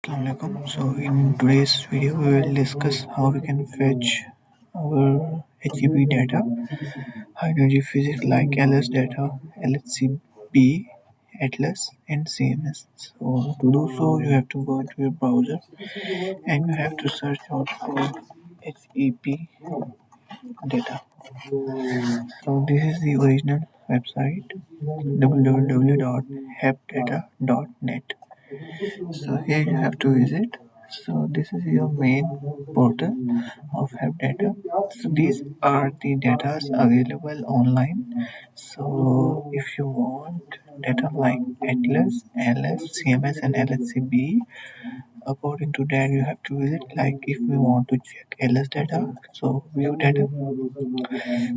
Assalamualaikum. So in today's video we will discuss how we can fetch our HEP data, high energy physics like LS data, LHCb, Atlas and CMS. So to do so you have to go into your browser and you have to search out for HEP data. So this is the original website www.hepdata.net. So here you have to visit. So this is your main portal of HEPDATA. So these are the data available online. So if you want data like Atlas, LS, CMS and LHCb, according to that you have to visit. Like if we want to check LS data, so view data.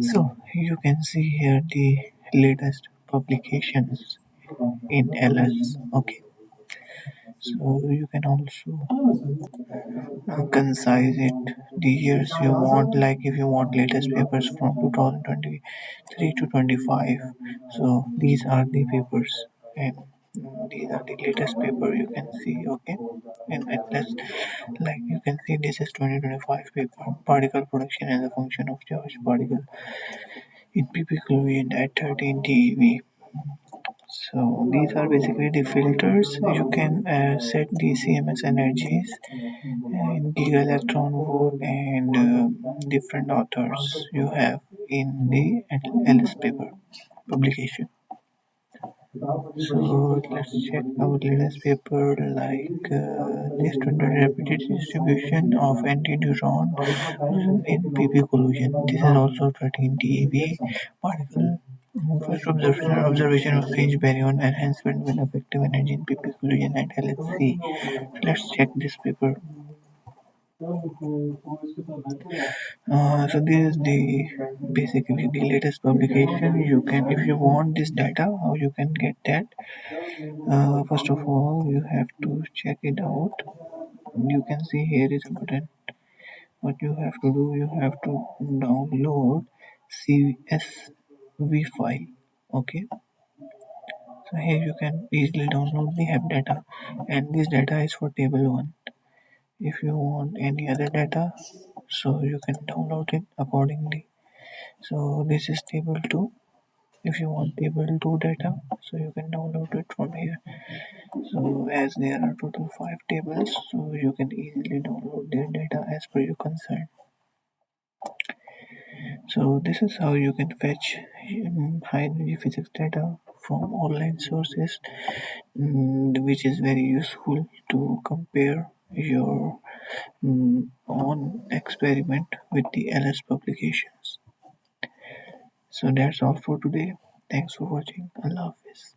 So you can see here the latest publications in LS. Okay. So you can also concise it the years you want, like if you want latest papers from 2023 to 25. So these are the papers and these are the latest paper you can see. Okay, and at least like you can see this is 2025 paper, particle production as a function of charged particle in pp equivalent at 13 TeV. So these are basically the filters. You can set the CMS energies and giga electron volt and different authors you have in the LS paper publication. So let's check our latest paper like the standard rapid distribution of anti-neutron in PP collision. This is also 13 TeV particle. First observation of strange baryon enhancement with effective energy in PP collision at LHC. Let's check this paper. So this is the basically the latest publication. You can, if you want this data, how you can get that. First of all, you have to check it out. You can see here is a button. What you have to do, you have to download CSV file. Okay. So here you can easily download the HEP data, and this data is for table 1. If you want any other data, so you can download it accordingly. So this is table 2. If you want table 2 data, so you can download it from here. So as there are total 5 tables, so you can easily download their data as per your concern. So this is how you can fetch high energy physics data from online sources, which is very useful to compare your own experiment with the LS publications. So that's all for today. Thanks for watching. Allah Hafiz.